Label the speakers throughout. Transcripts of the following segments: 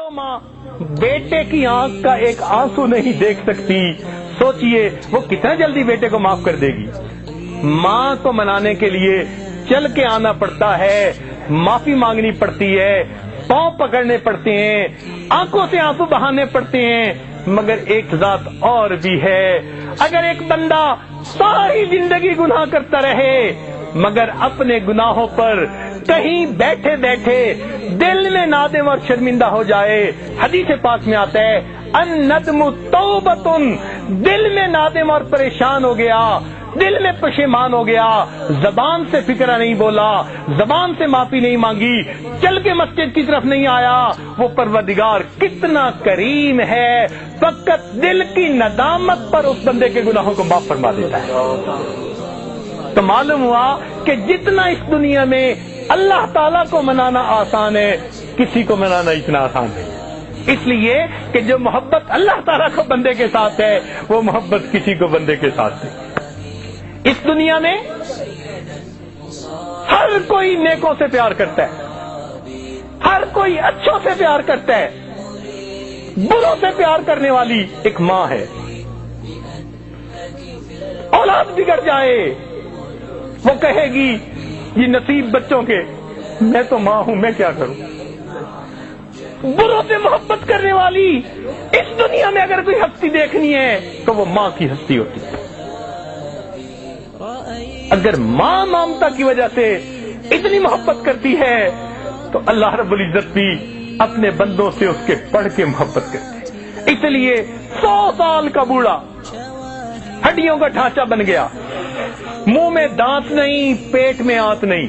Speaker 1: جو ماں بیٹے کی آنکھ کا ایک آنسو نہیں دیکھ سکتی، سوچئے وہ کتنا جلدی بیٹے کو معاف کر دے گی۔ ماں کو منانے کے لیے چل کے آنا پڑتا ہے، معافی مانگنی پڑتی ہے، پاؤں پکڑنے پڑتے ہیں، آنکھوں سے آنسو بہانے پڑتے ہیں۔ مگر ایک ذات اور بھی ہے، اگر ایک بندہ ساری زندگی گناہ کرتا رہے مگر اپنے گناہوں پر کہیں بیٹھے بیٹھے دل میں نادم اور شرمندہ ہو جائے، حدیث پاک میں آتا ہے الندم توبۃ، دل میں نادم اور پریشان ہو گیا، دل میں پشیمان ہو گیا، زبان سے فکرہ نہیں بولا، زبان سے معافی نہیں مانگی، چل کے مسجد کی طرف نہیں آیا، وہ پروردگار کتنا کریم ہے، فقط دل کی ندامت پر اس بندے کے گناہوں کو معاف فرما دیتا ہے۔ تو معلوم ہوا کہ جتنا اس دنیا میں اللہ تعالیٰ کو منانا آسان ہے، کسی کو منانا اتنا آسان ہے، اس لیے کہ جو محبت اللہ تعالیٰ کو بندے کے ساتھ ہے وہ محبت کسی کو بندے کے ساتھ ہے۔ اس دنیا میں ہر کوئی نیکوں سے پیار کرتا ہے، ہر کوئی اچھوں سے پیار کرتا ہے، بروں سے پیار کرنے والی ایک ماں ہے۔ اولاد بگڑ جائے وہ کہے گی یہ نصیب بچوں کے، میں تو ماں ہوں، میں کیا کروں۔ بروں سے محبت کرنے والی اس دنیا میں اگر کوئی ہستی دیکھنی ہے تو وہ ماں کی ہستی ہوتی ہے۔ اگر ماں ممتا کی وجہ سے اتنی محبت کرتی ہے تو اللہ رب العزت بھی اپنے بندوں سے اس کے پڑھ کے محبت کرتے ہیں۔ اس لیے 100 سال کا بوڑھا ہڈیوں کا ڈھانچہ بن گیا، منہ میں دانت نہیں، پیٹ میں آنت نہیں،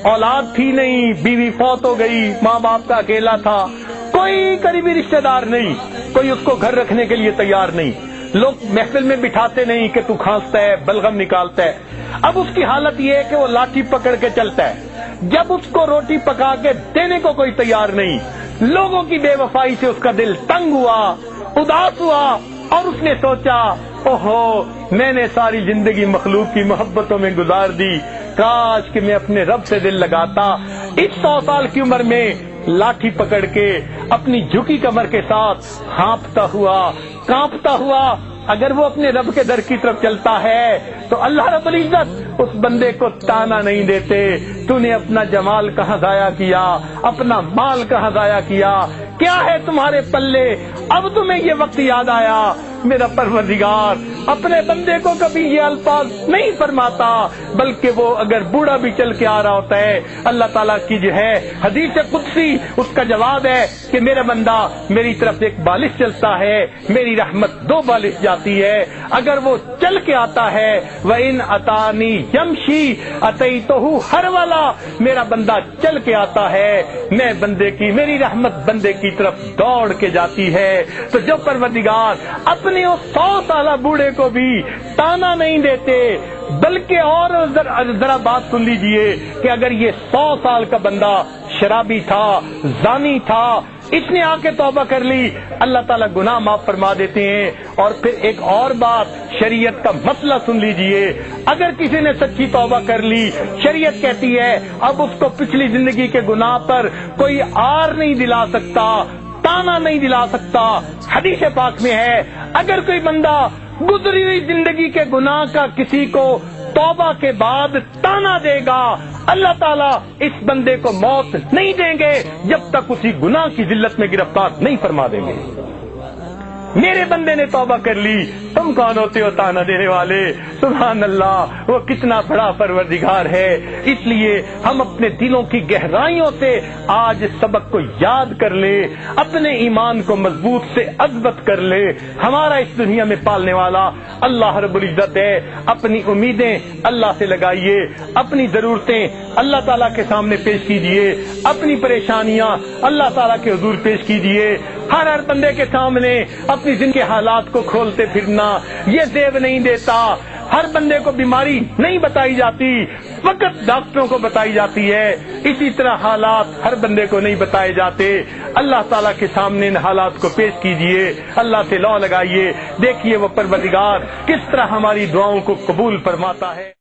Speaker 1: اولاد تھی نہیں، بیوی فوت ہو گئی، ماں باپ کا اکیلا تھا، کوئی قریبی رشتہ دار نہیں، کوئی اس کو گھر رکھنے کے لیے تیار نہیں، لوگ محفل میں بٹھاتے نہیں کہ تو کھانستا ہے، بلغم نکالتا ہے۔ اب اس کی حالت یہ ہے کہ وہ لاٹھی پکڑ کے چلتا ہے، جب اس کو روٹی پکا کے دینے کو کوئی تیار نہیں، لوگوں کی بے وفائی سے اس کا دل تنگ ہوا، اداس ہوا، اور اس نے سوچا اوہو میں نے ساری زندگی مخلوق کی محبتوں میں گزار دی، کاش کہ میں اپنے رب سے دل لگاتا۔ اس 100 سال کی عمر میں لاٹھی پکڑ کے اپنی جھکی کمر کے ساتھ ہانپتا ہوا، کانپتا ہوا اگر وہ اپنے رب کے در کی طرف چلتا ہے تو اللہ رب العزت اس بندے کو تانا نہیں دیتے، تو نے اپنا جمال کہاں ضائع کیا، اپنا مال کہاں ضائع کیا، کیا ہے تمہارے پلے، اب تمہیں یہ وقت یاد آیا۔ میرا پروردگار اپنے بندے کو کبھی یہ الفاظ نہیں فرماتا، بلکہ وہ اگر بوڑھا بھی چل کے آ رہا ہوتا ہے، اللہ تعالیٰ کی جو ہے حدیث قدسی اس کا جواب ہے کہ میرا بندہ میری طرف ایک بالش چلتا ہے، میری رحمت 2 بالش جاتی ہے، اگر وہ چل کے آتا ہے وَإِنْ أَتَانِي يَمْشِي أَتَيْتُهُ هَرْوَلًا، میرا بندہ چل کے آتا ہے، میں بندے کی، میری رحمت بندے کی طرف دوڑ کے جاتی ہے۔ تو جو پروردگار اپنے اس 100 سالہ بوڑھے کو بھی تانا نہیں دیتے، بلکہ اور ذرا بات سن لیجئے کہ اگر یہ 100 سال کا بندہ شرابی تھا، زانی تھا، اس نے آ کے توبہ کر لی، اللہ تعالیٰ گناہ معاف فرما دیتے ہیں۔ اور پھر ایک اور بات، شریعت کا مسئلہ سن لیجئے، اگر کسی نے سچی توبہ کر لی، شریعت کہتی ہے اب اس کو پچھلی زندگی کے گناہ پر کوئی آر نہیں دلا سکتا، تانا نہیں دلا سکتا۔ حدیث پاک میں ہے اگر کوئی بندہ گزری ہوئی زندگی کے گناہ کا کسی کو توبہ کے بعد تانا دے گا، اللہ تعالیٰ اس بندے کو موت نہیں دیں گے جب تک اسی گناہ کی ذلت میں گرفتار نہیں فرما دیں گے۔ میرے بندے نے توبہ کر لی، تم کون ہوتے ہو تانا دینے والے؟ سبحان اللہ، وہ کتنا بڑا پروردگار ہے۔ اس لیے ہم اپنے دلوں کی گہرائیوں سے آج سبق کو یاد کر لے، اپنے ایمان کو مضبوط سے اثبت کر لے۔ ہمارا اس دنیا میں پالنے والا اللہ رب العزت ہے، اپنی امیدیں اللہ سے لگائیے، اپنی ضرورتیں اللہ تعالیٰ کے سامنے پیش کیجئے، اپنی پریشانیاں اللہ تعالیٰ کے حضور پیش کیجئے۔ ہر بندے کے سامنے اپنی زندگی کے حالات کو کھولتے پھرنا یہ زیب نہیں دیتا۔ ہر بندے کو بیماری نہیں بتائی جاتی، فقط ڈاکٹروں کو بتائی جاتی ہے، اسی طرح حالات ہر بندے کو نہیں بتائے جاتے۔ اللہ تعالیٰ کے سامنے ان حالات کو پیش کیجئے، اللہ سے لو لگائیے، دیکھیے وہ پروردگار کس طرح ہماری دعاؤں کو قبول فرماتا ہے۔